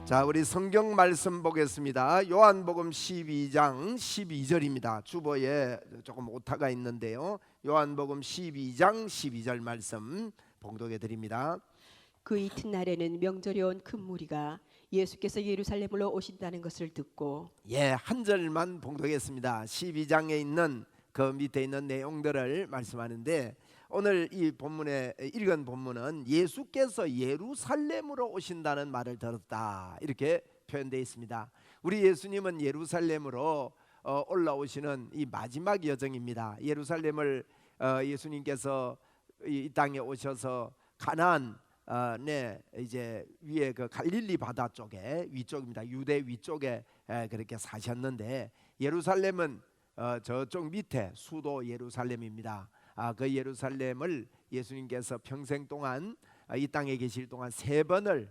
자, 우리 성경 말씀 보겠습니다. 요한복음 12장 12절입니다. 주보에 조금 오타가 있는데요. 요한복음 12장 12절 말씀 봉독해 드립니다. 그 이튿날에는 명절이 온 큰 무리가 예수께서 예루살렘으로 오신다는 것을 듣고 한 절만 봉독했습니다. 12장에 있는 그 밑에 있는 내용들을 말씀하는데, 오늘 이 본문에 읽은 본문은 예수께서 예루살렘으로 오신다는 말을 들었다, 이렇게 표현되어 있습니다. 우리 예수님은 예루살렘으로 올라오시는 이 마지막 여정입니다. 예루살렘을 예수님께서 이 땅에 오셔서 가나안 이제 위에 그 갈릴리 바다 쪽에 위쪽입니다. 유대 위쪽에 그렇게 사셨는데, 예루살렘은 저쪽 밑에 수도 예루살렘입니다. 그 예루살렘을 예수님께서 평생 동안 이 땅에 계실 동안 3번을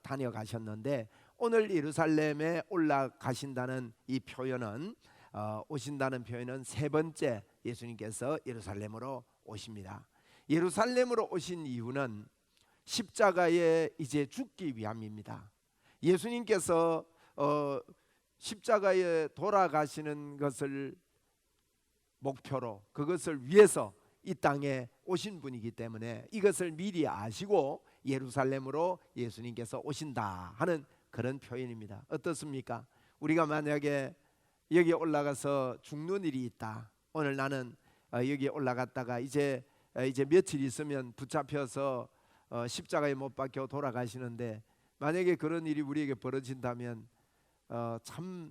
다녀가셨는데, 오늘 예루살렘에 올라가신다는 이 표현은 오신다는 표현은 3번째 예수님께서 예루살렘으로 오십니다. 예루살렘으로 오신 이유는 십자가에 이제 죽기 위함입니다. 예수님께서 십자가에 돌아가시는 것을 목표로, 그것을 위해서 이 땅에 오신 분이기 때문에 이것을 미리 아시고 예루살렘으로 예수님께서 오신다 하는 그런 표현입니다. 어떻습니까? 우리가 만약에 여기 올라가서 죽는 일이 있다. 오늘 나는 여기 올라갔다가 이제 며칠 있으면 붙잡혀서 십자가에 못 박혀 돌아가시는데, 만약에 그런 일이 우리에게 벌어진다면 참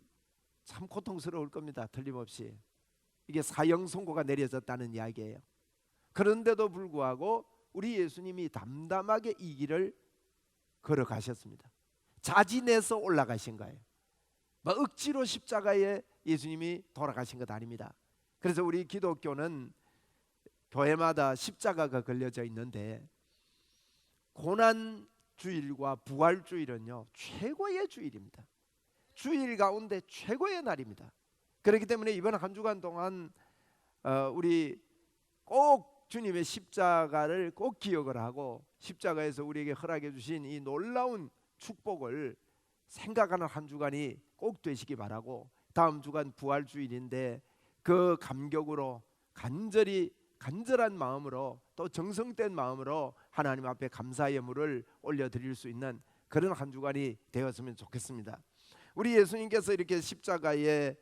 고통스러울 겁니다. 틀림없이 이게 사형 선고가 내려졌다는 이야기예요. 그런데도 불구하고 우리 예수님이 담담하게 이 길을 걸어가셨습니다. 자진해서 올라가신 거예요. 억지로 십자가에 예수님이 돌아가신 것 아닙니다. 그래서 우리 기독교는 교회마다 십자가가 걸려져 있는데, 고난주일과 부활주일은요 최고의 주일입니다. 주일 가운데 최고의 날입니다. 그렇기 때문에 이번 한 주간 동안 우리 꼭 주님의 십자가를 꼭 기억을 하고, 십자가에서 우리에게 허락해 주신 이 놀라운 축복을 생각하는 한 주간이 꼭 되시기 바라고, 다음 주간 부활주일인데 그 감격으로 간절한 마음으로, 또 정성된 마음으로 하나님 앞에 감사의 예물을 올려드릴 수 있는 그런 한 주간이 되었으면 좋겠습니다. 우리 예수님께서 이렇게 십자가에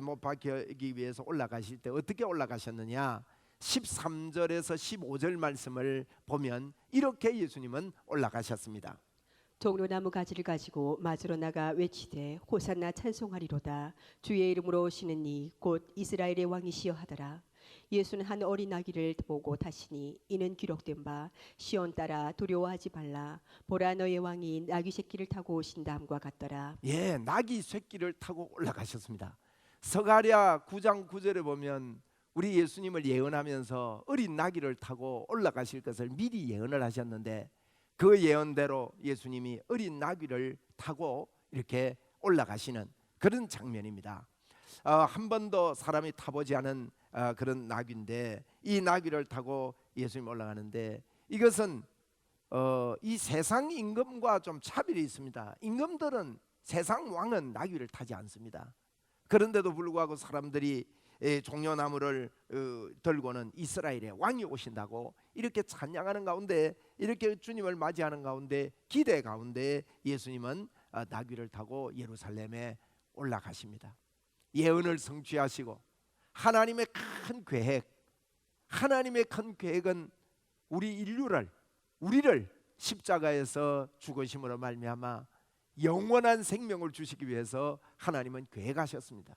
못 박히기 위해서 올라가실 때 어떻게 올라가셨느냐, 13절에서 15절 말씀을 보면 이렇게 예수님은 올라가셨습니다. 종려나무 가지를 가지고 마주로 나가 외치되 호산나 찬송하리로다. 주의 이름으로 오시는 이 곧 이스라엘의 왕이시여 하더라. 예수는 한 어린 아기를 보고 다시니 이는 기록된 바 시온 딸아 두려워하지 말라. 보라 너의 왕이 나귀 새끼를 타고 오신다함과 같더라. 나귀 새끼를 타고 올라가셨습니다. 스가랴 9장 9절에 보면 우리 예수님을 예언하면서 어린 나귀를 타고 올라가실 것을 미리 예언을 하셨는데, 그 예언대로 예수님이 어린 나귀를 타고 이렇게 올라가시는 그런 장면입니다. 한 번도 사람이 타보지 않은 그런 나귀인데, 이 나귀를 타고 예수님 올라가는데, 이것은 이 세상 임금과 좀 차별이 있습니다. 임금들은, 세상 왕은 나귀를 타지 않습니다. 그런데도 불구하고 사람들이 종려나무를 들고는 이스라엘의 왕이 오신다고 이렇게 찬양하는 가운데, 이렇게 주님을 맞이하는 가운데, 기대 가운데 예수님은 나귀를 타고 예루살렘에 올라가십니다. 예언을 성취하시고, 하나님의 큰 계획은 우리를 십자가에서 죽으심으로 말미암아 영원한 생명을 주시기 위해서 하나님은 계획하셨습니다.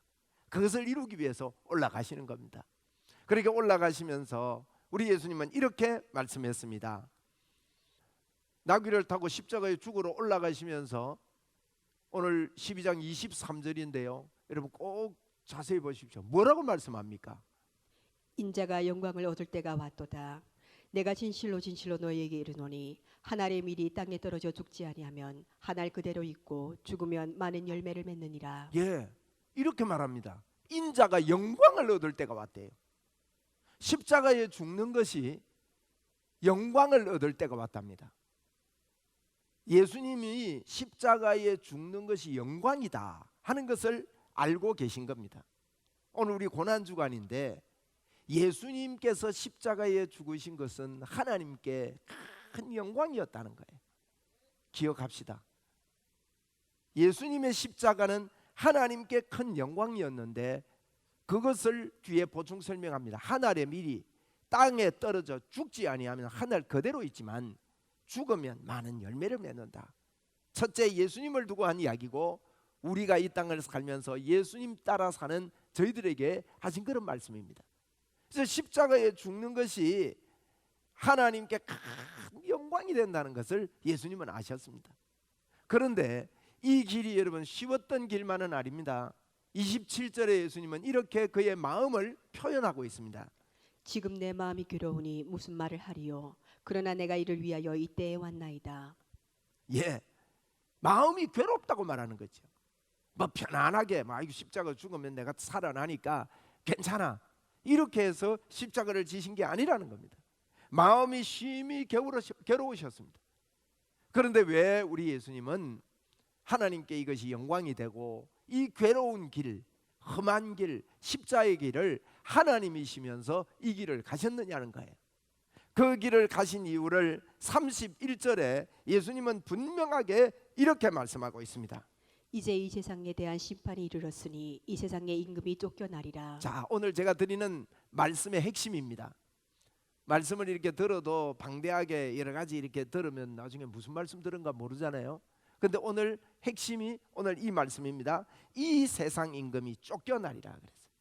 그것을 이루기 위해서 올라가시는 겁니다. 그렇게 올라가시면서 우리 예수님은 이렇게 말씀했습니다. 나귀를 타고 십자가에 죽으러 올라가시면서, 오늘 12장 23절인데요 여러분 꼭 자세히 보십시오. 뭐라고 말씀합니까? 인자가 영광을 얻을 때가 왔도다. 내가 진실로 너희에게 이르노니 한 알의 밀이 땅에 떨어져 죽지 아니하면 한 알 그대로 있고 죽으면 많은 열매를 맺느니라. 이렇게 말합니다. 인자가 영광을 얻을 때가 왔대요. 십자가에 죽는 것이 영광을 얻을 때가 왔답니다. 예수님이 십자가에 죽는 것이 영광이다 하는 것을 알고 계신 겁니다. 오늘 우리 고난주간인데 예수님께서 십자가에 죽으신 것은 하나님께 큰 영광이었다는 거예요. 기억합시다. 예수님의 십자가는 하나님께 큰 영광이었는데 그것을 뒤에 보충 설명합니다. 한 알의 밀이 땅에 떨어져 죽지 아니하면 한 알 그대로 있지만 죽으면 많은 열매를 맺는다. 첫째, 예수님을 두고 한 이야기고 우리가 이 땅을 살면서 예수님 따라 사는 저희들에게 하신 그런 말씀입니다. 그래서 십자가에 죽는 것이 하나님께 큰 영광이 된다는 것을 예수님은 아셨습니다. 그런데 이 길이 여러분 쉬웠던 길만은 아닙니다. 27절에 예수님은 이렇게 그의 마음을 표현하고 있습니다. 지금 내 마음이 괴로우니 무슨 말을 하리요. 그러나 내가 이를 위하여 이때에 왔나이다. 예, 마음이 괴롭다고 말하는 거죠. 뭐 편안하게 이거 십자가 죽으면 내가 살아나니까 괜찮아 이렇게 해서 십자가를 지신 게 아니라는 겁니다. 마음이 심히 괴로우셨습니다. 그런데 왜 우리 예수님은 하나님께 이것이 영광이 되고 이 괴로운 길, 험한 길, 십자의 길을 하나님이시면서 이 길을 가셨느냐는 거예요. 그 길을 가신 이유를 31절에 예수님은 분명하게 이렇게 말씀하고 있습니다. 이제 이 세상에 대한 심판이 이르렀으니 이 세상의 임금이 쫓겨나리라. 자, 오늘 제가 드리는 말씀의 핵심입니다. 말씀을 이렇게 들어도 방대하게 여러 가지 이렇게 들으면 나중에 무슨 말씀 들은가 모르잖아요. 근데 오늘 핵심이 오늘 이 말씀입니다. 이 세상 임금이 쫓겨나리라 그랬어요.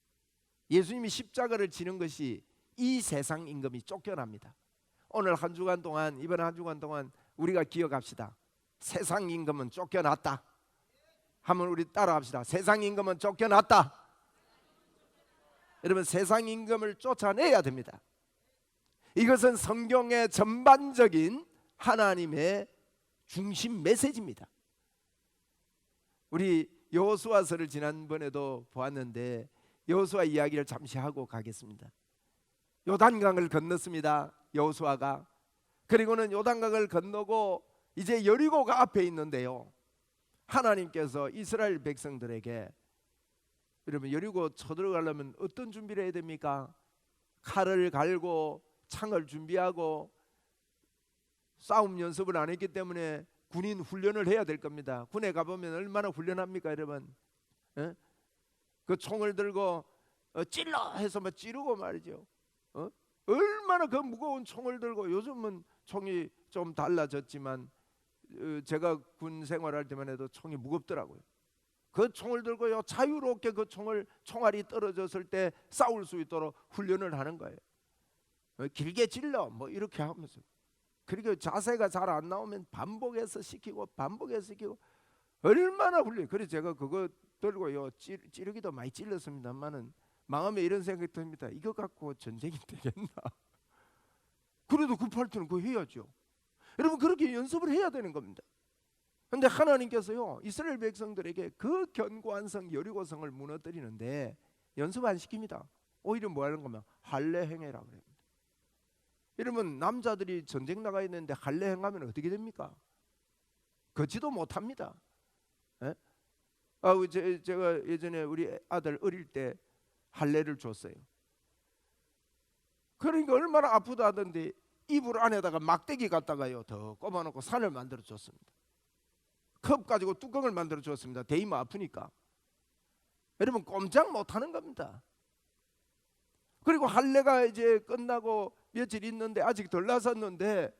예수님이 십자가를 지는 것이 이 세상 임금이 쫓겨납니다. 오늘 한 주간 동안, 이번 한 주간 동안 우리가 기억합시다. 세상 임금은 쫓겨났다. 한번 우리 따라합시다. 세상 임금은 쫓겨났다. 여러분, 세상 임금을 쫓아내야 됩니다. 이것은 성경의 전반적인 하나님의 중심 메시지입니다. 우리 여호수아서를 지난번에도 보았는데 여호수아 이야기를 잠시 하고 가겠습니다. 요단강을 건넜습니다. 여호수아가. 그리고는 요단강을 건너고 이제 여리고가 앞에 있는데요. 하나님께서 이스라엘 백성들에게 여러분 여리고 쳐들어가려면 어떤 준비를 해야 됩니까? 칼을 갈고 창을 준비하고 싸움 연습을 안 했기 때문에 군인 훈련을 해야 될 겁니다. 군에 가보면 얼마나 훈련합니까 여러분? 에? 그 총을 들고 찔러 해서 막 찌르고 말이죠. 얼마나 그 무거운 총을 들고, 요즘은 총이 좀 달라졌지만 제가 군 생활할 때만 해도 총이 무겁더라고요. 그 총을 들고요 자유롭게 그 총알이 떨어졌을 때 싸울 수 있도록 훈련을 하는 거예요. 길게 찔러 뭐 이렇게 하면서, 그리고 자세가 잘 안 나오면 반복해서 시키고 얼마나 훈련. 그래서 제가 그거 들고요 찌르기도 많이 찔렀습니다만은 마음에 이런 생각이 듭니다. 이거 갖고 전쟁이 되겠나? 그래도 급할 때는 그거 해야죠. 여러분, 그렇게 연습을 해야 되는 겁니다. 그런데 하나님께서요 이스라엘 백성들에게 그 견고한 성 여리고성을 무너뜨리는데 연습 안 시킵니다. 오히려 뭐 하는 거면 할례 행해라 그래요. 여러분, 남자들이 전쟁 나가 있는데 할례 행하면 어떻게 됩니까? 걷지도 못합니다. 에? 제가 예전에 우리 아들 어릴 때 할례를 줬어요. 그러니까 얼마나 아프다 하던데 이불 안에다가 막대기 갖다가요 더 꼽아놓고 산을 만들어 줬습니다. 컵 가지고 뚜껑을 만들어 줬습니다. 대이면 아프니까. 여러분, 꼼짝 못하는 겁니다. 그리고 할례가 이제 끝나고 며칠 있는데 아직 덜 나섰는데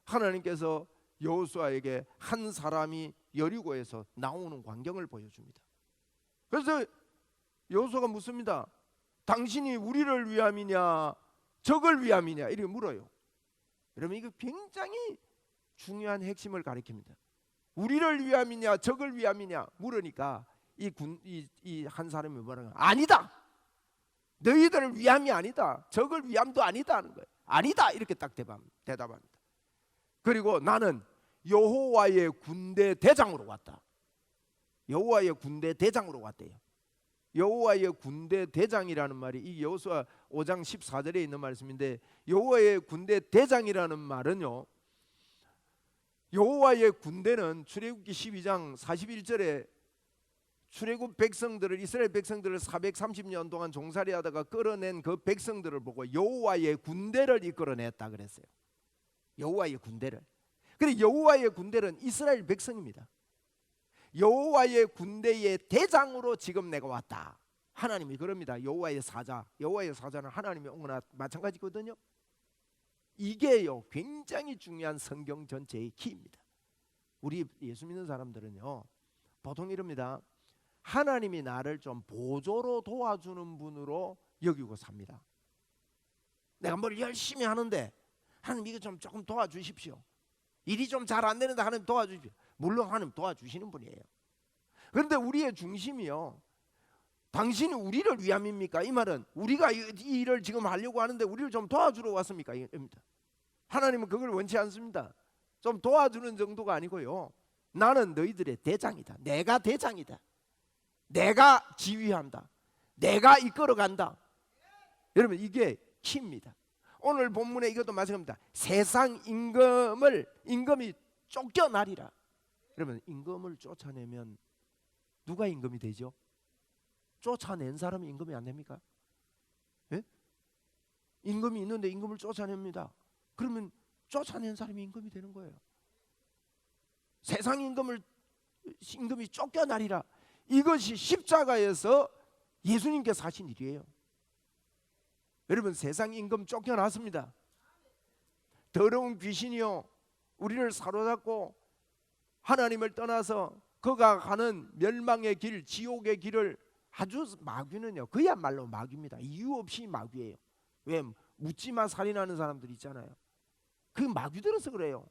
하나님께서 여호수아에게 한 사람이 여리고에서 나오는 광경을 보여줍니다. 그래서 여호수아가 묻습니다. 당신이 우리를 위함이냐 적을 위함이냐 이렇게 물어요. 여러분, 이거 굉장히 중요한 핵심을 가리킵니다. 우리를 위함이냐 적을 위함이냐 물으니까 이 한 사람이 뭐라는 거야? 아니다. 너희들을 위함이 아니다. 적을 위함도 아니다 하는 거예요. 아니다 이렇게 딱 대답합니다. 그리고 나는 여호와의 군대 대장으로 왔다. 여호와의 군대 대장으로 왔대요. 여호와의 군대 대장이라는 말이 이 여호수아 5장 14절에 있는 말씀인데, 여호와의 군대 대장이라는 말은요 여호와의 군대는 출애굽기 12장 41절에 출애굽 백성들을, 이스라엘 백성들을 430년 동안 종살이하다가 끌어낸 그 백성들을 보고 여호와의 군대를 이끌어냈다 그랬어요. 여호와의 군대를. 그래, 여호와의 군대는 이스라엘 백성입니다. 여호와의 군대의 대장으로 지금 내가 왔다. 하나님이 그럽니다. 여호와의 사자, 여호와의 사자는 하나님의 옹호나 마찬가지거든요. 이게요 굉장히 중요한 성경 전체의 키입니다. 우리 예수 믿는 사람들은요 보통 이럽니다. 하나님이 나를 좀 보조로 도와주는 분으로 여기고 삽니다. 내가 뭘 열심히 하는데 하나님 이거 좀 조금 도와주십시오. 일이 좀 잘 안 되는데 하나님 도와주십시오. 물론 하나님 도와주시는 분이에요. 그런데 우리의 중심이요, 당신이 우리를 위함입니까? 이 말은 우리가 이 일을 지금 하려고 하는데 우리를 좀 도와주러 왔습니까? 입니다. 하나님은 그걸 원치 않습니다. 좀 도와주는 정도가 아니고요, 나는 너희들의 대장이다. 내가 대장이다. 내가 지휘한다. 내가 이끌어간다. 여러분 이게 키입니다. 오늘 본문에 이것도 마찬가지입니다. 세상 임금이 쫓겨나리라. 여러분 임금을 쫓아내면 누가 임금이 되죠? 쫓아낸 사람이 임금이 안 됩니까? 예? 임금이 있는데 임금을 쫓아냅니다. 그러면 쫓아낸 사람이 임금이 되는 거예요. 세상 임금이 쫓겨나리라. 이것이 십자가에서 예수님께서 하신 일이에요. 여러분 세상 임금 쫓겨났습니다. 더러운 귀신이요 우리를 사로잡고 하나님을 떠나서 그가 가는 멸망의 길, 지옥의 길을, 아주 마귀는요 그야말로 마귀입니다. 이유 없이 마귀예요. 왜? 묻지마 살인하는 사람들 있잖아요. 그 마귀들어서 그래요.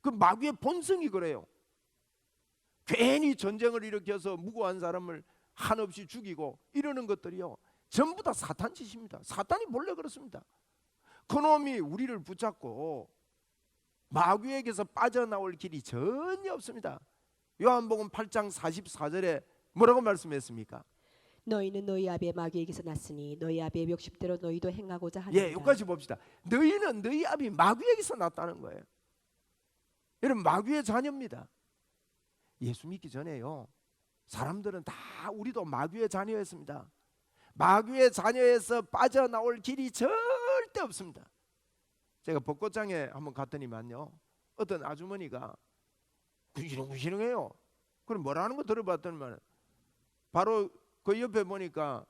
그 마귀의 본성이 그래요. 괜히 전쟁을 일으켜서 무고한 사람을 한없이 죽이고 이러는 것들이요 전부 다 사탄 짓입니다. 사탄이 몰래 그렇습니다. 그놈이 우리를 붙잡고 마귀에게서 빠져나올 길이 전혀 없습니다. 요한복음 8장 44절에 뭐라고 말씀했습니까? 너희는 너희 아비의 마귀에게서 났으니 너희 아비의 멱십대로 너희도 행하고자 하느니라. 예, 여기까지 봅시다. 너희는 너희 아비 마귀에게서 났다는 거예요. 여러분 마귀의 자녀입니다. 예수 믿기 전에요 사람들은 다 우리도 마귀의 자녀였습니다. 마귀의 자녀에서 빠져나올 길이 절대 없습니다. 제가 벚꽃장에 한번 갔더니만요 어떤 아주머니가 구시렁구시렁해요. 그럼 뭐라는 거 들어봤더니만 바로 그 옆에 보니까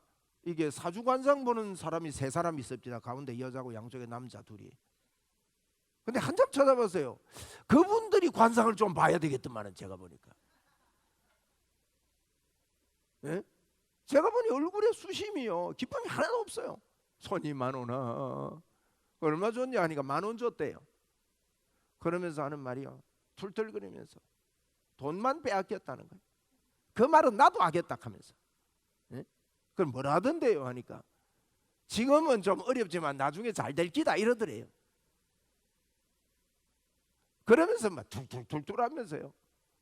이게 사주관상 보는 사람이 세 사람 있었습니다. 가운데 여자고 양쪽에 남자 둘이. 근데 한참 쳐다봤어요. 그분들이 관상을 좀 봐야 되겠더만은 제가 보니까. 예? 제가 보니 얼굴에 수심이요 기쁨이 하나도 없어요. 손이 10,000원 얼마 줬냐 하니까 10,000원 줬대요. 그러면서 하는 말이요 툴툴거리면서 돈만 빼앗겼다는 거예요. 그 말은 나도 하겠다 하면서. 예? 그럼 뭐라 하던데요 하니까 지금은 좀 어렵지만 나중에 잘 될 기다 이러더래요. 그러면서 막 툴툴툴툴 하면서요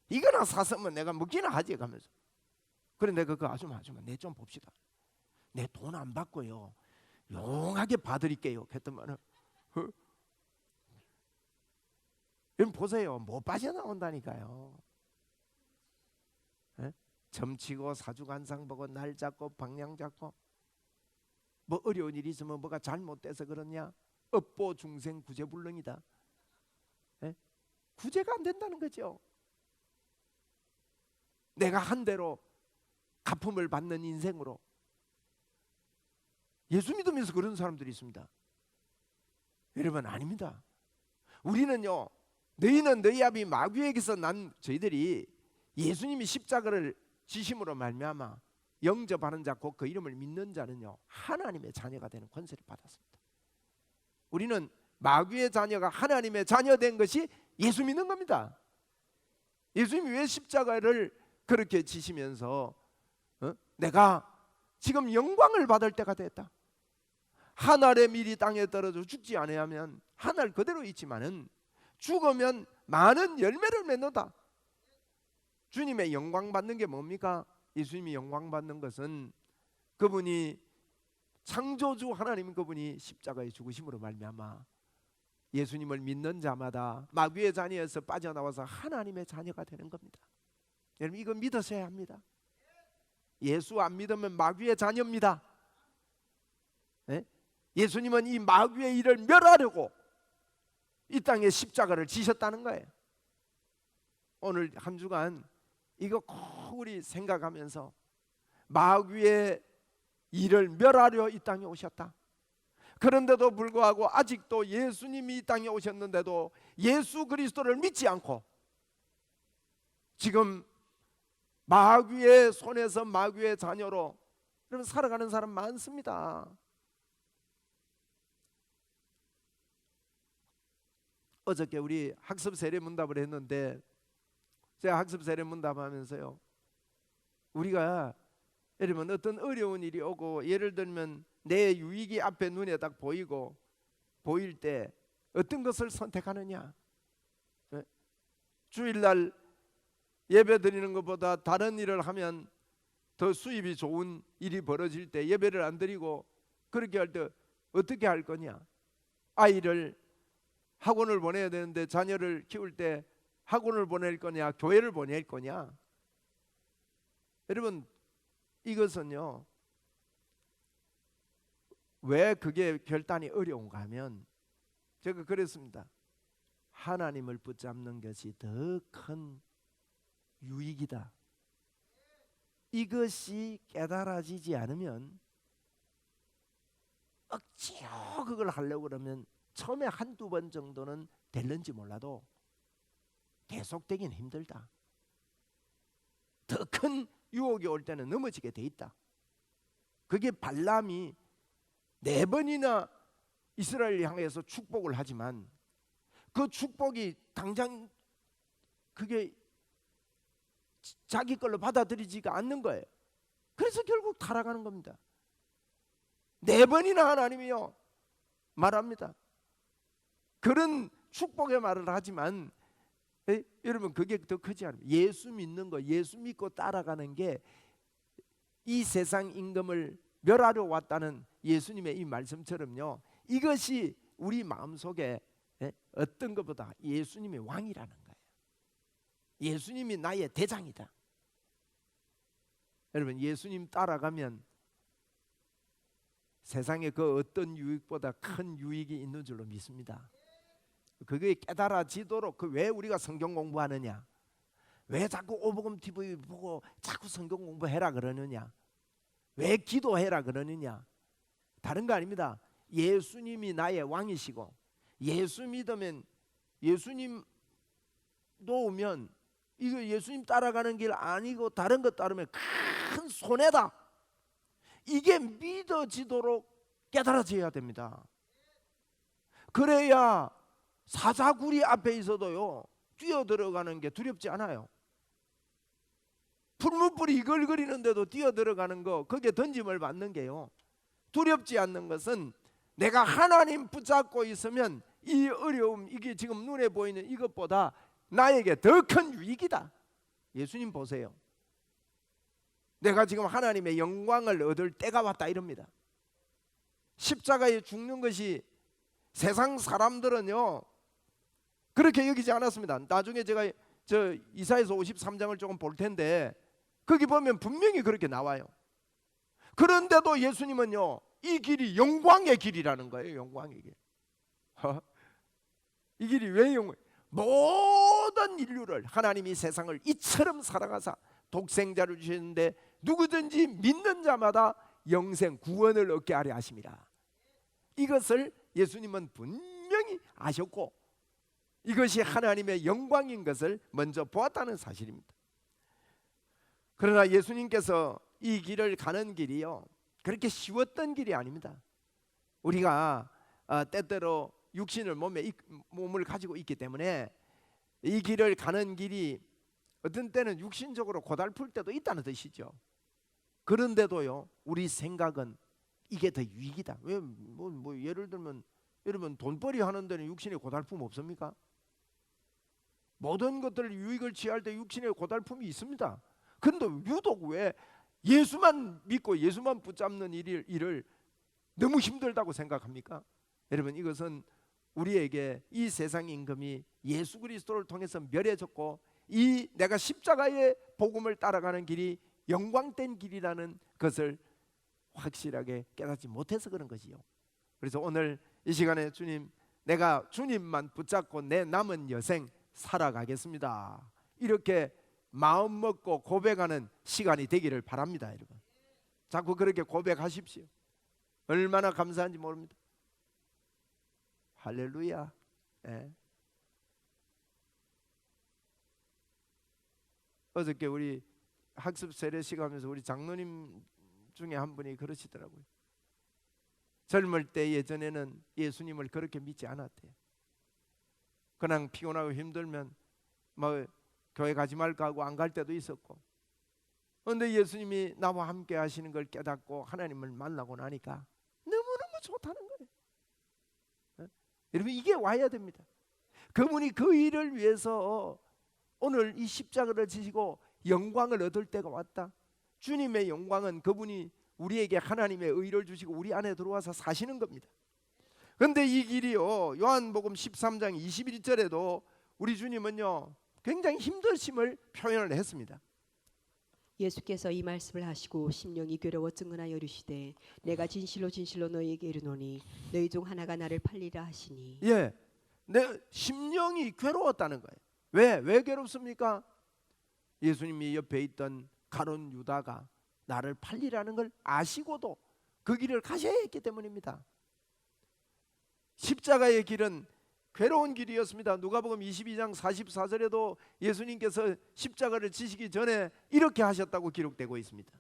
이거나 샀으면 내가 먹기나 하지 하면서. 그래 내가 그 아줌마 내 좀 봅시다. 내 돈 안 받고요 용하게 봐드릴게요 했더만은 여러분 보세요 못 빠져나온다니까요. 예? 점치고 사주관상 보고 날 잡고 방향 잡고 뭐 어려운 일이 있으면 뭐가 잘못돼서 그러냐 업보 중생 구제불능이다. 예? 구제가 안 된다는 거죠. 내가 한 대로 가품을 받는 인생으로. 예수 믿으면서 그런 사람들이 있습니다. 여러분 아닙니다. 우리는요 너희는 너희 아비 마귀에게서 난 저희들이 예수님이 십자가를 지심으로 말미암아 영접하는 자 곧 그 이름을 믿는 자는요 하나님의 자녀가 되는 권세를 받았습니다. 우리는 마귀의 자녀가 하나님의 자녀 된 것이 예수 믿는 겁니다. 예수님이 왜 십자가를 그렇게 지시면서 내가 지금 영광을 받을 때가 됐다. 한 알의 밀이 땅에 떨어져 죽지 아니하면 한 알 그대로 있지만은 죽으면 많은 열매를 맺는다. 주님의 영광 받는 게 뭡니까? 예수님이 영광 받는 것은 그분이 창조주 하나님 그분이 십자가에 죽으심으로 말미암아 예수님을 믿는 자마다 마귀의 자녀에서 빠져나와서 하나님의 자녀가 되는 겁니다. 여러분 이거 믿으셔야 합니다. 예수 안 믿으면 마귀의 자녀입니다. 네? 예수님은 이 마귀의 일을 멸하려고 이 땅에 십자가를 지셨다는 거예요. 오늘 한 주간 이거 꼭 우리 생각하면서 마귀의 일을 멸하려 이 땅에 오셨다. 그런데도 불구하고 아직도 예수님이 이 땅에 오셨는데도 예수 그리스도를 믿지 않고 지금 마귀의 손에서 마귀의 자녀로 여러분 살아가는 사람 많습니다. 어저께 우리 학습 세례 문답을 했는데 제가 학습 세례 문답하면서요, 우리가 여러분 어떤 어려운 일이 오고 예를 들면 내 유익이 앞에 눈에 딱 보일 때 어떤 것을 선택하느냐. 주일날 예배 드리는 것보다 다른 일을 하면 더 수입이 좋은 일이 벌어질 때 예배를 안 드리고 그렇게 할 때 어떻게 할 거냐. 아이를 학원을 보내야 되는데 자녀를 키울 때 학원을 보낼 거냐 교회를 보낼 거냐. 여러분 이것은요, 왜 그게 결단이 어려운가 하면 제가 그랬습니다. 하나님을 붙잡는 것이 더 큰 유익이다. 이것이 깨달아지지 않으면 억지로 그걸 하려고 그러면 처음에 한두 번 정도는 될는지 몰라도 계속되긴 힘들다. 더 큰 유혹이 올 때는 넘어지게 돼 있다. 그게 발람이 4번이나 이스라엘을 향해서 축복을 하지만 그 축복이 당장 그게 자기 걸로 받아들이지가 않는 거예요. 그래서 결국 타락하는 겁니다. 4번이나 하나님이요 말합니다. 그런 축복의 말을 하지만 여러분 그게 더 크지 않습니까? 예수 믿는 거, 예수 믿고 따라가는 게 이 세상 임금을 멸하려 왔다는 예수님의 이 말씀처럼요, 이것이 우리 마음속에 어떤 것보다 예수님이 왕이라는 거예요. 예수님이 나의 대장이다. 여러분 예수님 따라가면 세상에 그 어떤 유익보다 큰 유익이 있는 줄로 믿습니다. 그게 깨달아지도록 왜 우리가 성경 공부하느냐, 왜 자꾸 오복음 TV 보고 자꾸 성경 공부해라 그러느냐, 왜 기도해라 그러느냐. 다른 거 아닙니다. 예수님이 나의 왕이시고 예수 믿으면 예수님 놓으면 이거 예수님 따라가는 길 아니고 다른 것 따르면 큰 손해다. 이게 믿어지도록 깨달아져야 됩니다. 그래야 사자구리 앞에 있어도요 뛰어들어가는 게 두렵지 않아요. 풀무불이 이글거리는데도 뛰어들어가는 거, 그게 던짐을 받는 게요 두렵지 않는 것은 내가 하나님 붙잡고 있으면 이 어려움, 이게 지금 눈에 보이는 이것보다 나에게 더 큰 유익이다. 예수님 보세요. 내가 지금 하나님의 영광을 얻을 때가 왔다 이럽니다. 십자가에 죽는 것이 세상 사람들은요 그렇게 여기지 않았습니다. 나중에 제가 이사야서 53장을 조금 볼 텐데 거기 보면 분명히 그렇게 나와요. 그런데도 예수님은요 이 길이 영광의 길이라는 거예요. 영광의 길. 이 길이 왜 영광? 모든 인류를 하나님이 세상을 이처럼 사랑하사 독생자를 주셨는데 누구든지 믿는 자마다 영생 구원을 얻게 하려 하심이라. 이것을 예수님은 분명히 아셨고 이것이 하나님의 영광인 것을 먼저 보았다는 사실입니다. 그러나 예수님께서 이 길을 가는 길이요 그렇게 쉬웠던 길이 아닙니다. 우리가 때때로 육신을 몸을 가지고 있기 때문에 이 길을 가는 길이 어떤 때는 육신적으로 고달플 때도 있다는 뜻이죠. 그런데도요 우리 생각은 이게 더 유익이다. 왜 예를 들면 여러분 돈벌이 하는 데는 육신의 고달픔 없습니까? 모든 것들 유익을 취할 때 육신의 고달픔이 있습니다. 그런데 유독 왜 예수만 믿고 예수만 붙잡는 일을 너무 힘들다고 생각합니까? 여러분 이것은 우리에게 이 세상 임금이 예수 그리스도를 통해서 멸해졌고 이 내가 십자가의 복음을 따라가는 길이 영광된 길이라는 것을 확실하게 깨닫지 못해서 그런 것이요. 그래서 오늘 이 시간에 주님, 내가 주님만 붙잡고 내 남은 여생 살아가겠습니다, 이렇게 마음 먹고 고백하는 시간이 되기를 바랍니다. 여러분, 자꾸 그렇게 고백하십시오. 얼마나 감사한지 모릅니다. 할렐루야. 예. 어저께 우리 학습 세례식 하면서 우리 장로님 중에 한 분이 그러시더라고요. 젊을 때 예전에는 예수님을 그렇게 믿지 않았대요. 그냥 피곤하고 힘들면 뭐 교회 가지 말까 하고 안 갈 때도 있었고, 그런데 예수님이 나와 함께 하시는 걸 깨닫고 하나님을 만나고 나니까 너무너무 좋다는 거예요. 여러분, 이게 와야 됩니다. 그분이 그 일을 위해서 오늘 이 십자가를 지시고 영광을 얻을 때가 왔다. 주님의 영광은 그분이 우리에게 하나님의 의를 주시고 우리 안에 들어와서 사시는 겁니다. 그런데 이 길이요, 요한복음 13장 21절에도 우리 주님은요 굉장히 힘드심을 표현을 했습니다. 예수께서 이 말씀을 하시고 심령이 괴로워 증언하여 이르시되 내가 진실로 진실로 너희에게 이르노니 너희 중 하나가 나를 팔리라 하시니. 예, 내 심령이 괴로웠다는 거예요. 왜 괴롭습니까? 예수님이 옆에 있던 가룟 유다가 나를 팔리라는 걸 아시고도 그 길을 가셔야 했기 때문입니다. 십자가의 길은 괴로운 길이었습니다. 누가복음 22장 44절에도 예수님께서 십자가를 지시기 전에 이렇게 하셨다고 기록되고 있습니다.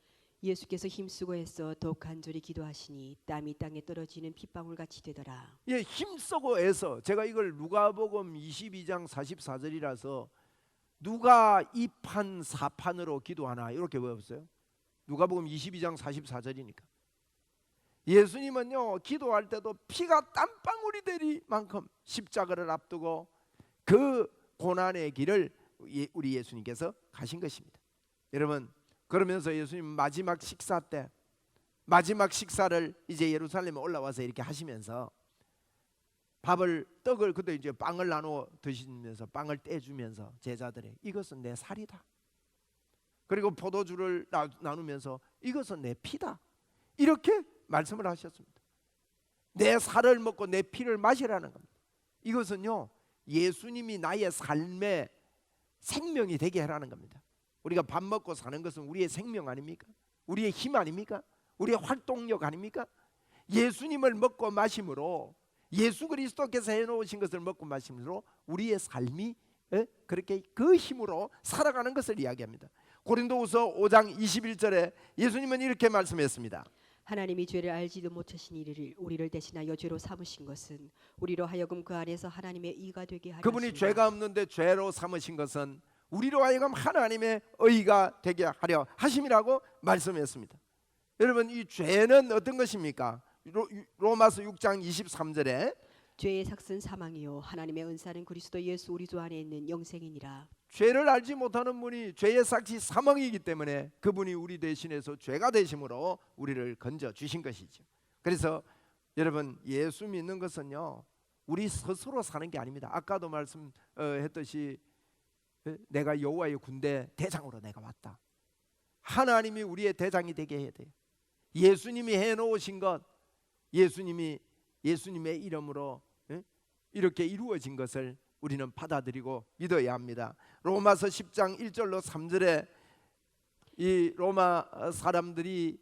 예수께서 힘쓰고 애써 더욱 간절히 기도하시니 땀이 땅에 떨어지는 핏방울같이 되더라. 예, 힘쓰고 애써. 제가 이걸 누가복음 22장 44절이라서 누가 2판 4판으로 기도하나 이렇게 외웠어요. 누가복음 22장 44절이니까. 예수님은요 기도할 때도 피가 땀방울이 되리만큼 십자가를 앞두고 그 고난의 길을 우리 예수님께서 가신 것입니다. 여러분, 그러면서 예수님 마지막 식사 때, 마지막 식사를 이제 예루살렘에 올라와서 이렇게 하시면서 떡을 그때 이제 빵을 나누어 드시면서 빵을 떼주면서 제자들에게 이것은 내 살이다, 그리고 포도주를 나누면서 이것은 내 피다, 이렇게 말씀을 하셨습니다. 내 살을 먹고 내 피를 마시라는 겁니다. 이것은요 예수님이 나의 삶의 생명이 되게 하라는 겁니다. 우리가 밥 먹고 사는 것은 우리의 생명 아닙니까? 우리의 힘 아닙니까? 우리의 활동력 아닙니까? 예수님을 먹고 마심으로, 예수 그리스도께서 해놓으신 것을 먹고 마심으로 우리의 삶이 그렇게 그 힘으로 살아가는 것을 이야기합니다. 고린도후서 5장 21절에 예수님은 이렇게 말씀했습니다. 하나님이 죄를 알지도 못하신 이를 우리를 대신하여 죄로 삼으신 것은 우리로 하여금 그 안에서 하나님의 의가 되게 하려 그분이 하심이라. 죄가 없는데 죄로 삼으신 것은 우리로 하여금 하나님의 의가 되게 하려 하심이라고 말씀했습니다. 여러분, 이 죄는 어떤 것입니까? 로마서 6장 23절에 죄의 삭은 사망이요 하나님의 은사는 그리스도 예수 우리 주 안에 있는 영생이니라. 죄를 알지 못하는 분이 죄의 삭이 사망이기 때문에 그분이 우리 대신해서 죄가 되심으로 우리를 건져 주신 것이죠. 그래서 여러분, 예수 믿는 것은요 우리 스스로 사는 게 아닙니다. 아까도 말씀했듯이 내가 여호와의 군대 대장으로 내가 왔다. 하나님이 우리의 대장이 되게 해야 돼요. 예수님이 해놓으신 것, 예수님의 이름으로 이렇게 이루어진 것을 우리는 받아들이고 믿어야 합니다. 로마서 10장 1절로 3절에 이 로마 사람들이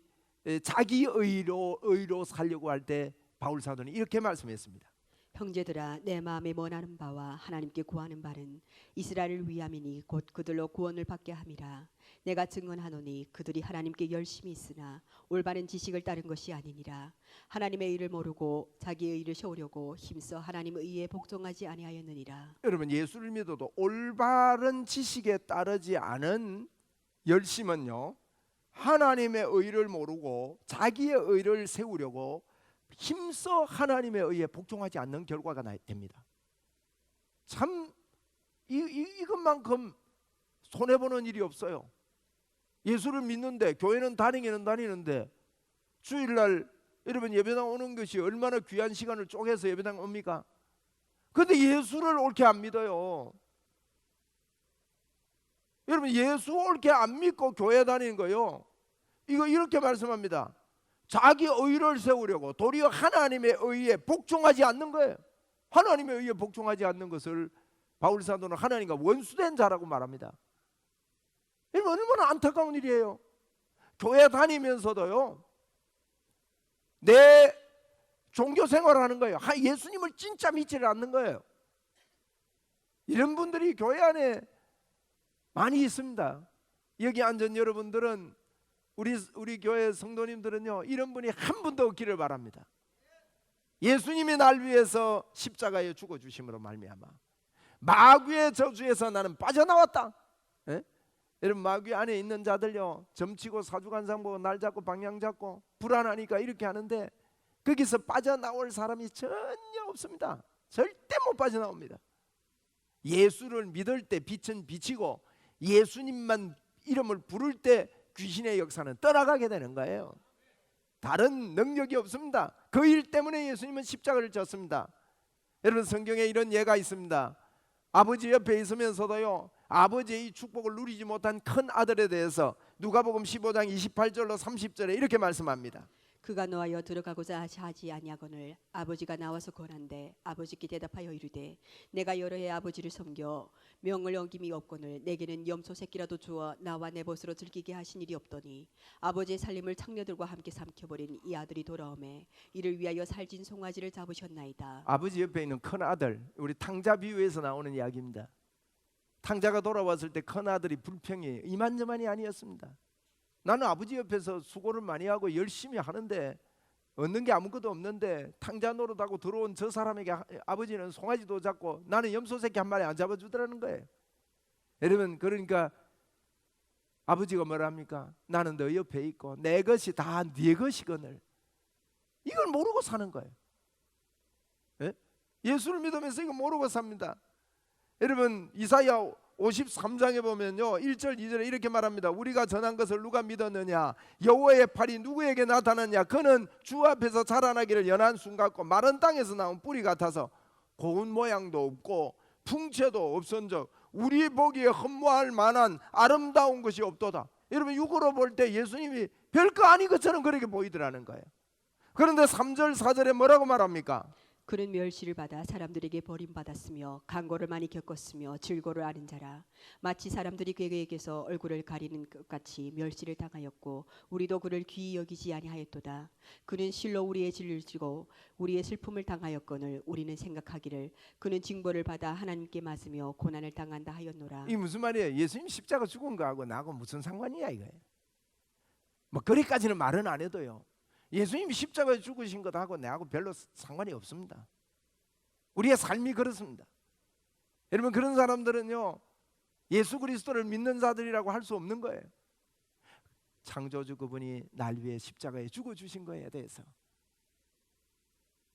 자기 의로 살려고 할 때 바울 사도는 이렇게 말씀했습니다. 형제들아, 내 마음에 원하는 바와 하나님께 구하는 바는 이스라엘을 위함이니 곧 그들로 구원을 받게 함이라. 내가 증언하노니 그들이 하나님께 열심히 있으나 올바른 지식을 따른 것이 아니니라. 하나님의 의를 모르고 자기의 의를 세우려고 힘써 하나님의 의에 복종하지 아니하였느니라. 여러분, 예수를 믿어도 올바른 지식에 따르지 않은 열심은요 하나님의 의를 모르고 자기의 의를 세우려고 힘써 하나님의 의에 복종하지 않는 결과가 됩니다. 참 이것만큼 손해보는 일이 없어요. 예수를 믿는데, 교회는 다니는데 주일날 여러분 예배당 오는 것이 얼마나 귀한 시간을 쪼개서 예배당 옵니까? 근데 예수를 옳게 안 믿어요. 여러분, 예수 옳게 안 믿고 교회 다니는 거요, 이거 이렇게 말씀합니다. 자기 의를 세우려고 도리어 하나님의 의에 복종하지 않는 거예요. 하나님의 의에 복종하지 않는 것을 바울 사도는 하나님과 원수된 자라고 말합니다. 여러분, 얼마나 안타까운 일이에요. 교회 다니면서도요, 내 종교 생활을 하는 거예요. 예수님을 진짜 믿지를 않는 거예요. 이런 분들이 교회 안에 많이 있습니다. 여기 앉은 여러분들은, 우리 교회 성도님들은요, 이런 분이 한 분도 없기를 바랍니다. 예수님이 날 위해서 십자가에 죽어 주심으로 말미암아 마귀의 저주에서 나는 빠져나왔다. 예? 여러분, 마귀 안에 있는 자들요, 점치고 사주간상 보고 날 잡고 방향 잡고 불안하니까 이렇게 하는데 거기서 빠져나올 사람이 전혀 없습니다. 절대 못 빠져나옵니다. 예수를 믿을 때 빛은 비치고 예수님만 이름을 부를 때 귀신의 역사는 떠나가게 되는 거예요. 다른 능력이 없습니다. 그 일 때문에 예수님은 십자가를 졌습니다. 여러분, 성경에 이런 예가 있습니다. 아버지 옆에 있으면서도요, 아버지의 축복을 누리지 못한 큰 아들에 대해서 누가복음 15장 28절로 30절에 이렇게 말씀합니다. 그가 노하여 들어가고자 하지 아니하거늘 아버지가 나와서 권한대 아버지께 대답하여 이르되 내가 여러 해 아버지를 섬겨 명을 어김이 없거늘 내게는 염소 새끼라도 주어 나와 내 벗으로 즐기게 하신 일이 없더니 아버지의 살림을 창녀들과 함께 삼켜버린 이 아들이 돌아오매 이를 위하여 살진 송아지를 잡으셨나이다. 아버지 옆에 있는 큰 아들, 우리 탕자 비유에서 나오는 이야기입니다. 탕자가 돌아왔을 때 큰 아들이 불평이 이만저만이 아니었습니다. 나는 아버지 옆에서 수고를 많이 하고 열심히 하는데 얻는 게 아무것도 없는데 탕자 노릇하고 들어온 저 사람에게 아버지는 송아지도 잡고 나는 염소 새끼 한 마리 안 잡아주더라는 거예요. 여러분, 그러니까 아버지가 뭐라 합니까? 나는 너 옆에 있고 내 것이 다 네 것이거늘. 이걸 모르고 사는 거예요. 예? 예수를 믿으면서 이거 모르고 삽니다. 여러분, 이사야 53장에 보면요, 1절 2절에 이렇게 말합니다. 우리가 전한 것을 누가 믿었느냐? 여호와의 팔이 누구에게 나타났냐? 그는 주 앞에서 자라나기를 연한 순 같고 마른 땅에서 나온 뿌리 같아서 고운 모양도 없고 풍채도 없은즉 우리 보기에 흠모할 만한 아름다운 것이 없도다. 여러분, 육으로 볼 때 예수님이 별거 아닌 것처럼 그렇게 보이더라는 거예요. 그런데 3절 4절에 뭐라고 말합니까? 그는 멸시를 받아 사람들에게 버림받았으며 간고를 많이 겪었으며 질고를 앓은 자라. 마치 사람들이 그에게서 얼굴을 가리는 것 같이 멸시를 당하였고 우리도 그를 귀히 여기지 아니하였도다. 그는 실로 우리의 진을 지고 우리의 슬픔을 당하였거늘 우리는 생각하기를 그는 징벌을 받아 하나님께 맞으며 고난을 당한다 하였노라. 이 무슨 말이에요? 예수님 십자가 죽은 거하고 나하고 무슨 상관이야 이거예요? 뭐 그리까지는 말은 안 해도요, 예수님이 십자가에 죽으신 것하고 내하고 별로 상관이 없습니다. 우리의 삶이 그렇습니다. 여러분, 그런 사람들은요, 예수 그리스도를 믿는 자들이라고 할 수 없는 거예요. 창조주 그분이 날 위해 십자가에 죽어주신 거에 대해서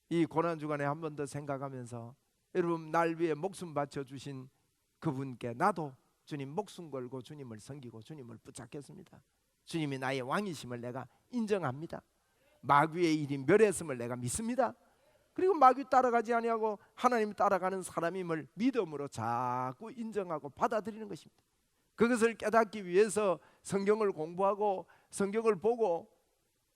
이 고난주간에 한 번 더 생각하면서 여러분, 날 위해 목숨 바쳐주신 그분께 나도 주님 목숨 걸고 주님을 섬기고 주님을 붙잡겠습니다. 주님이 나의 왕이심을 내가 인정합니다. 마귀의 일이 멸했음을 내가 믿습니다. 그리고 마귀 따라가지 아니하고 하나님 따라가는 사람임을 믿음으로 자꾸 인정하고 받아들이는 것입니다. 그것을 깨닫기 위해서 성경을 공부하고 성경을 보고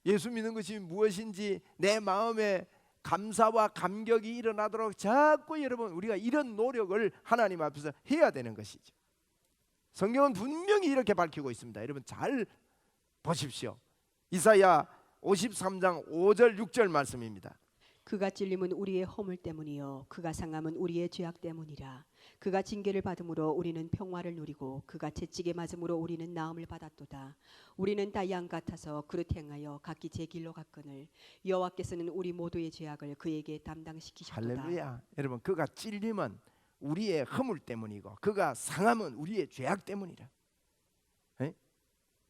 예수 믿는 것이 무엇인지 내 마음에 감사와 감격이 일어나도록 자꾸 여러분, 우리가 이런 노력을 하나님 앞에서 해야 되는 것이죠. 성경은 분명히 이렇게 밝히고 있습니다. 여러분, 잘 보십시오. 이사야 53장 5절 6절 말씀입니다. 그가 찔림은 우리의 허물 때문이요 그가 상함은 우리의 죄악 때문이라. 그가 징계를 받음으로 우리는 평화를 누리고 그가 채찍에 맞음으로 우리는 나음을 받았도다. 우리는 다 양 같아서 그릇 행하여 각기 제 길로 갔거늘 여호와께서는 우리 모두의 죄악을 그에게 담당시키셨도다. 할렐루야. 여러분, 그가 찔림은 우리의 허물 때문이고 그가 상함은 우리의 죄악 때문이라. 에?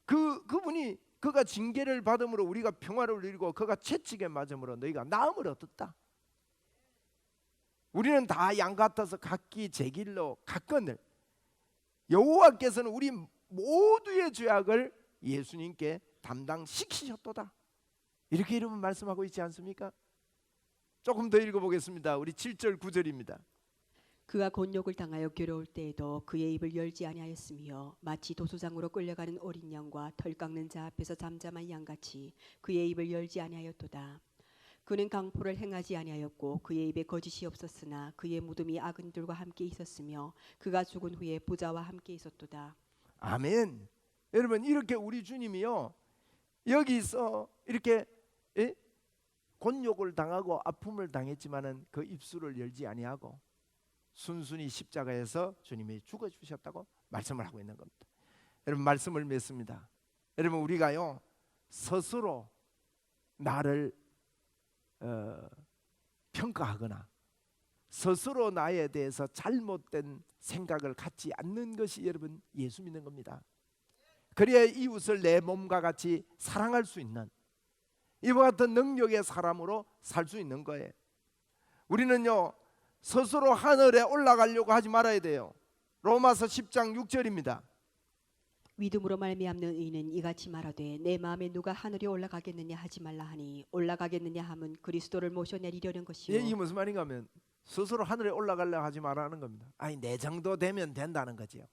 그분이 그가 징계를 받음으로 우리가 평화를 누리고 그가 채찍에 맞음으로 너희가 나음을 얻었다. 우리는 다 양 같아서 각기 제 길로 갔거늘 여호와께서는 우리 모두의 죄악을 예수님께 담당시키셨도다. 이렇게 여러분 말씀하고 있지 않습니까? 조금 더 읽어보겠습니다. 우리 7절 9절입니다. 그가 곤욕을 당하여 괴로울 때에도 그의 입을 열지 아니하였으며 마치 도소장으로 끌려가는 어린 양과 털 깎는 자 앞에서 잠잠한 양같이 그의 입을 열지 아니하였도다. 그는 강포를 행하지 아니하였고 그의 입에 거짓이 없었으나 그의 무덤이 악인들과 함께 있었으며 그가 죽은 후에 부자와 함께 있었도다. 아멘. 여러분 이렇게 우리 주님이요 여기서 이렇게 곤욕을 당하고 아픔을 당했지만은 그 입술을 열지 아니하고 순순히 십자가에서 주님이 죽어 주셨다고 말씀을 하고 있는 겁니다. 여러분 말씀을 맺습니다. 여러분 우리가요 스스로 나를 평가하거나 스스로 나에 대해서 잘못된 생각을 갖지 않는 것이 여러분 예수 믿는 겁니다. 그래야 이웃을 내 몸과 같이 사랑할 수 있는 이와 같은 능력의 사람으로 살 수 있는 거예요. 우리는요 스스로 하늘에 올라가려고 하지 말아야 돼요. 로마서 10장 6절입니다. 믿음으로 말미암는 의는 이같이 말하되 내 마음에 누가 하늘에 올라가겠느냐 하지 말라 하니 올라가겠느냐 함은 그리스도를 모셔내리려는 것이요. 이게 무슨 말인가 하면 스스로 하늘에 올라가려고 하지 말라는 겁니다. 아니 내 정도 되면 된다는 거지요.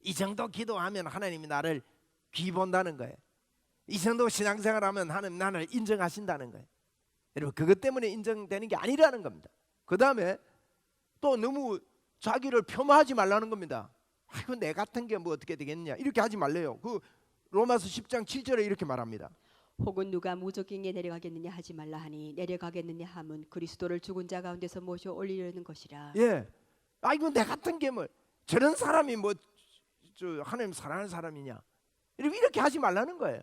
이 정도 기도하면 하나님이 나를 귀 본다는 거예요. 이 정도 신앙생활하면 하나님 나를 인정하신다는 거예요. 여러분 그것 때문에 인정되는 게 아니라는 겁니다. 그 다음에 또 너무 자기를 폄하하지 말라는 겁니다. 아이고 내 같은 게 뭐 어떻게 되겠냐 이렇게 하지 말래요. 그 로마서 10장 7절에 이렇게 말합니다. 혹은 누가 무적행에 내려가겠느냐 하지 말라 하니 내려가겠느냐 함은 그리스도를 죽은 자 가운데서 모셔 올리려는 것이라. 예, 아이고 내 같은 게 뭐 저런 사람이 뭐 하나님 사랑하는 사람이냐 이렇게 하지 말라는 거예요.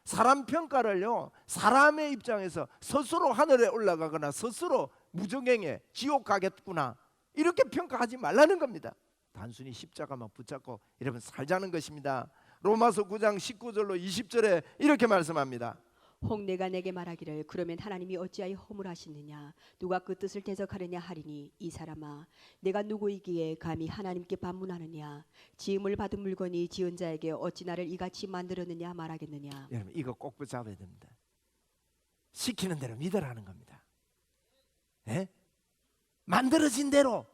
사람 평가를요 사람의 입장에서 스스로 하늘에 올라가거나 스스로 무적행에 지옥 가겠구나 이렇게 평가하지 말라는 겁니다. 단순히 십자가만 붙잡고 여러분 살자는 것입니다. 로마서 9장 19절로 20절에 이렇게 말씀합니다. 혹 내가 내게 말하기를 그러면 하나님이 어찌하여 허물하시느냐 누가 그 뜻을 대적하느냐 하리니 이 사람아 내가 누구이기에 감히 하나님께 반문하느냐 지음을 받은 물건이 지은 자에게 어찌 나를 이같이 만들었느냐 말하겠느냐. 여러분 이거 꼭 붙잡아야 됩니다. 시키는 대로 믿으라는 겁니다. 예? 만들어진 대로.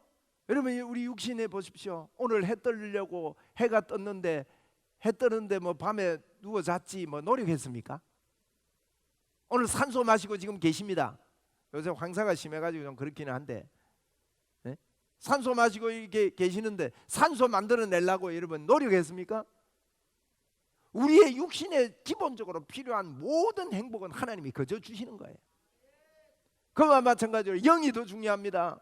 여러분 우리 육신에 보십시오. 오늘 해 뜨려고 해가 떴는데 해 뜨는데 뭐 밤에 누워 잤지 뭐 노력했습니까? 오늘 산소 마시고 지금 계십니다. 요새 황사가 심해가지고 좀 그렇기는 한데 네? 산소 마시고 이렇게 계시는데 산소 만들어내려고 여러분 노력했습니까? 우리의 육신에 기본적으로 필요한 모든 행복은 하나님이 거저 주시는 거예요. 그와 마찬가지로 영이 더 중요합니다.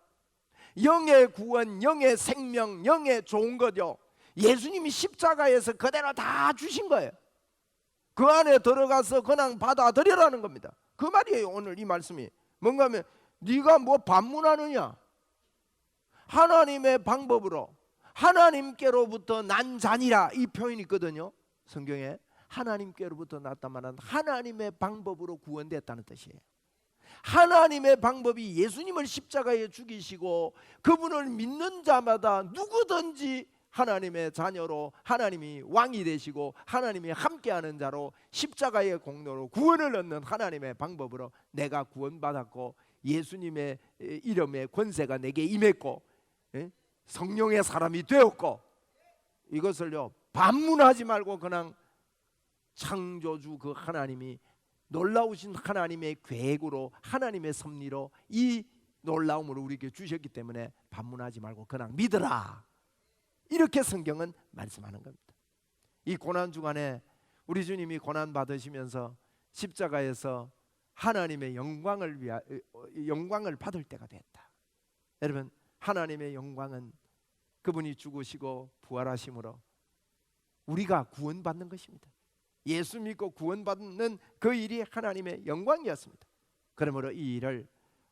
영의 구원, 영의 생명, 영의 좋은 거죠. 예수님이 십자가에서 그대로 다 주신 거예요. 그 안에 들어가서 그냥 받아들여라는 겁니다. 그 말이에요. 오늘 이 말씀이 뭔가 하면 네가 뭐 반문하느냐 하나님의 방법으로 하나님께로부터 난 자니라 이 표현이 있거든요. 성경에 하나님께로부터 났다마는 하나님의 방법으로 구원됐다는 뜻이에요. 하나님의 방법이 예수님을 십자가에 죽이시고 그분을 믿는 자마다 누구든지 하나님의 자녀로 하나님이 왕이 되시고 하나님이 함께하는 자로 십자가의 공로로 구원을 얻는 하나님의 방법으로 내가 구원받았고 예수님의 이름의 권세가 내게 임했고 성령의 사람이 되었고 이것을요 반문하지 말고 그냥 창조주 그 하나님이 놀라우신 하나님의 계획으로 하나님의 섭리로 이 놀라움을 우리에게 주셨기 때문에 반문하지 말고 그냥 믿으라 이렇게 성경은 말씀하는 겁니다. 이 고난 주간에 우리 주님이 고난 받으시면서 십자가에서 하나님의 영광을 받을 때가 됐다. 여러분 하나님의 영광은 그분이 죽으시고 부활하심으로 우리가 구원받는 것입니다. 예수 믿고 구원받는 그 일이 하나님의 영광이었습니다. 그러므로 이 일을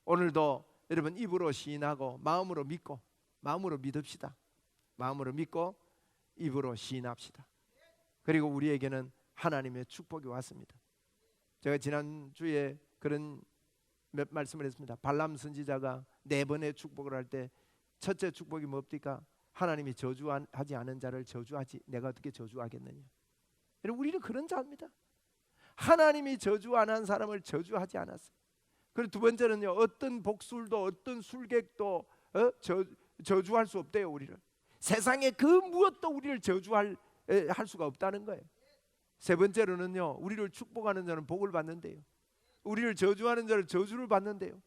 오늘도 여러분 입으로 시인하고 마음으로 믿고 마음으로 믿읍시다. 마음으로 믿고 입으로 시인합시다. 그리고 우리에게는 하나님의 축복이 왔습니다. 제가 지난주에 그런 몇 말씀을 했습니다. 발람 선지자가 4번의 축복을 할 때 첫째 축복이 뭡니까? 하나님이 저주하지 않은 자를 저주하지 내가 어떻게 저주하겠느냐. 여러분 우리는 그런 자입니다. 하나님이 저주 안 한 사람을 저주하지 않았어요. 그리고 두 번째는요 어떤 복술도 어떤 술객도 저주할 수 없대요. 우리를 세상에 그 무엇도 우리를 저주할 할 수가 없다는 거예요. 세 번째로는요, 우리를 축복하는 자는 복을 받는데요, 우리를 저주하는 자는 저주를 받는데요.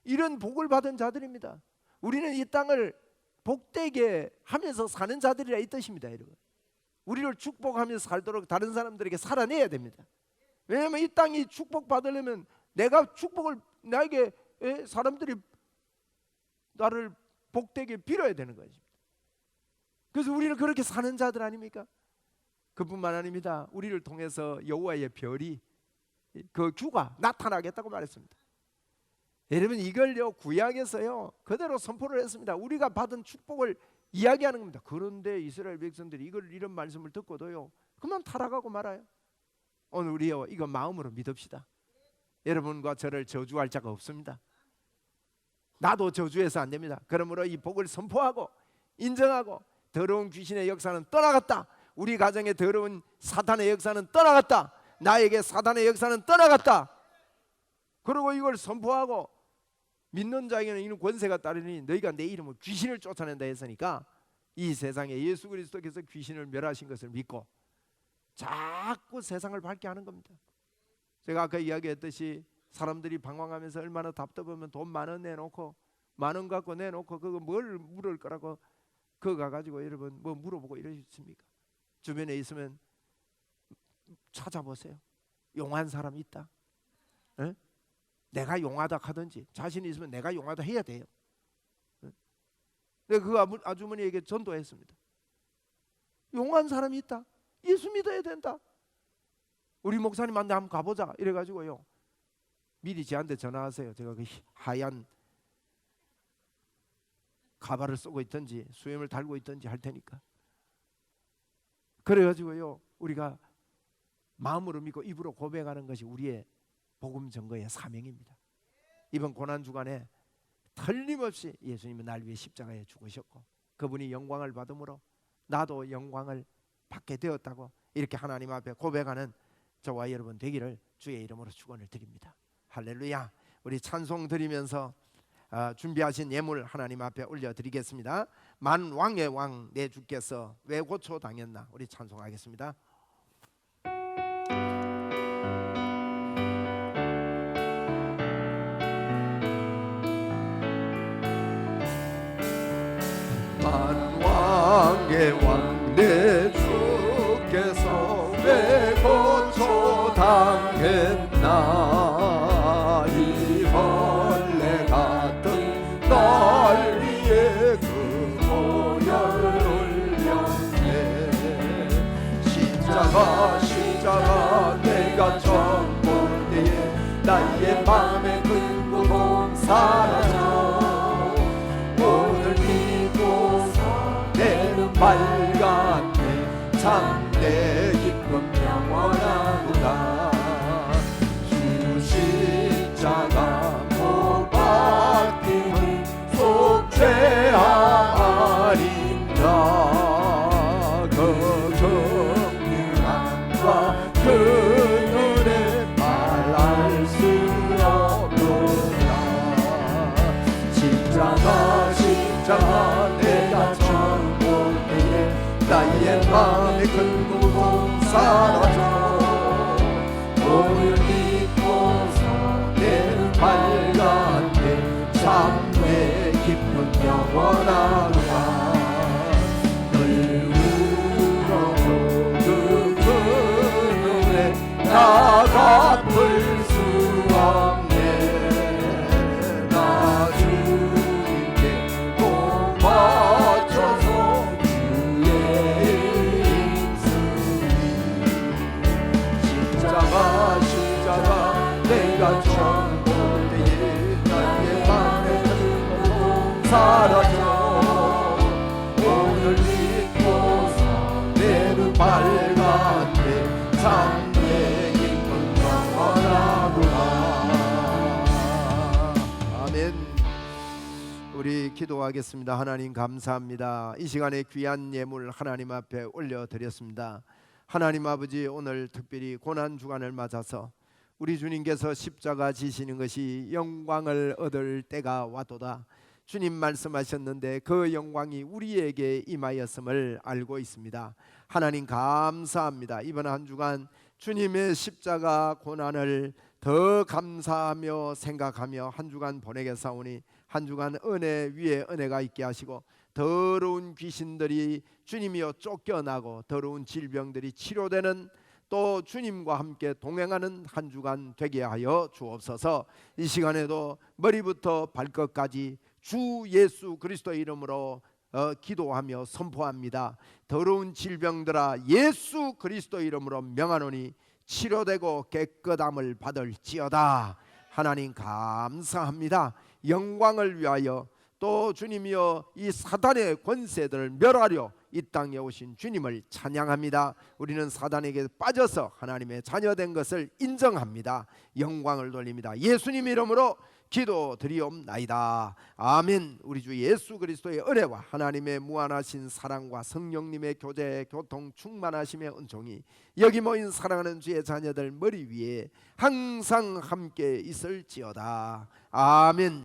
이런 복을 받은 자들입니다. 우리는 이 땅을 복되게 하면서 사는 자들이라 이 뜻입니다. 여러분, 우리를 축복하면서 살도록 다른 사람들에게 살아내야 됩니다. 왜냐하면 이 땅이 축복받으려면 내가 축복을, 나에게 사람들이 나를 복되게 빌어야 되는 것입니다. 그래서 우리는 그렇게 사는 자들 아닙니까? 그뿐만 아닙니다. 우리를 통해서 여호와의 별이, 그 규가 나타나겠다고 말했습니다. 여러분, 이걸요 구약에서요 그대로 선포를 했습니다. 우리가 받은 축복을 이야기하는 겁니다. 그런데 이스라엘 백성들이 이런 말씀을 듣고도요 그만 타락하고 말아요. 오늘 우리요 이거 마음으로 믿읍시다. 여러분과 저를 저주할 자가 없습니다. 나도 저주해서 안 됩니다. 그러므로 이 복을 선포하고 인정하고, 더러운 귀신의 역사는 떠나갔다. 우리 가정의 더러운 사탄의 역사는 떠나갔다. 나에게 사탄의 역사는 떠나갔다. 그리고 이걸 선포하고 믿는 자에게는 이는 권세가 따르니 너희가 내 이름으로 귀신을 쫓아낸다 했으니까, 이 세상에 예수 그리스도께서 귀신을 멸하신 것을 믿고 자꾸 세상을 밝게 하는 겁니다. 제가 아까 이야기했듯이 사람들이 방황하면서 얼마나 답답하면 돈 10,000원 내놓고, 10,000원 갖고 내놓고 그거 뭘 물을 거라고 그거 가가지고 여러분 뭐 물어보고 이러십니까? 주변에 있으면 찾아보세요. 용한 사람 있다? 에? 내가 용하다 하든지, 자신이 있으면 내가 용하다 해야 돼요. 내가 그 아주머니에게 전도했습니다. 용한 사람이 있다? 예수 믿어야 된다. 우리 목사님한테 한번 가보자 이래가지고요 미리 저한테 전화하세요. 제가 그 하얀 가발을 쓰고 있든지 수염을 달고 있든지 할 테니까. 그래가지고요 우리가 마음으로 믿고 입으로 고백하는 것이 우리의 복음 전거의 사명입니다. 이번 고난 주간에 틀림없이 예수님은 날 위해 십자가에 죽으셨고 그분이 영광을 받음으로 나도 영광을 받게 되었다고 이렇게 하나님 앞에 고백하는 저와 여러분 되기를 주의 이름으로 축원을 드립니다. 할렐루야. 우리 찬송 드리면서 준비하신 예물 하나님 앞에 올려드리겠습니다. 만왕의 왕 내 주께서 왜 고초 당했나, 우리 찬송하겠습니다. 만왕의 왕 내 주께서 왜 고초 당했나, 이 벌레 같은 날 위에 그 보혈을 흘렸네. 십자가 내가 처음 볼 때에 나의 맘에 큰 고통 사라져. 오늘 믿고서 내는 밝았네. 참 내 기쁨 영원하구나. 주 십자가 못 박힘은 속죄함 아닌가. 그 긍휼함과 그 은혜 말할 수 없노라. 십자가 내가 처음 볼 때에 나의 맘에 큰 고통 사라져. 오늘 믿고서 내는 밝았네. 참 내 기쁨 영원하구나. 늘 울어도 그 눈에 나 갚을 수 없네. 나 주님께 꼭 바쳐서 주의 인승이. 십자가 내가 처음 볼 때에 나의 맘에 큰 고통 사라져. 오늘 믿고서 내는 밝았네. 참 내 기쁨 영원하구나. 아멘. 우리 기도하겠습니다. 하나님 감사합니다. 이 시간에 귀한 예물 하나님 앞에 올려드렸습니다. 하나님 아버지, 오늘 특별히 고난 주간을 맞아서 우리 주님께서 십자가 지시는 것이 영광을 얻을 때가 왔도다. 주님 말씀하셨는데 그 영광이 우리에게 임하였음을 알고 있습니다. 하나님 감사합니다. 이번 한 주간 주님의 십자가 고난을 더 감사하며 생각하며 한 주간 보내겠사오니 한 주간 은혜 위에 은혜가 있게 하시고 더러운 귀신들이 주님이여 쫓겨나고 더러운 질병들이 치료되는 또 주님과 함께 동행하는 한 주간 되게 하여 주옵소서. 이 시간에도 머리부터 발끝까지 주 예수 그리스도의 이름으로 기도하며 선포합니다. 더러운 질병들아 예수 그리스도 이름으로 명하노니 치료되고 깨끗함을 받을지어다. 하나님 감사합니다. 영광을 위하여 또 주님이여 이 사단의 권세들을 멸하려 이 땅에 오신 주님을 찬양합니다. 우리는 사단에게 빠져서 하나님의 자녀된 것을 인정합니다. 영광을 돌립니다. 예수님 이름으로 기도드리옵나이다. 아멘. 우리 주 예수 그리스도의 은혜와 하나님의 무한하신 사랑과 성령님의 교제 교통 충만하심의 은총이 여기 모인 사랑하는 주의 자녀들 머리 위에 항상 함께 있을지어다. 아멘.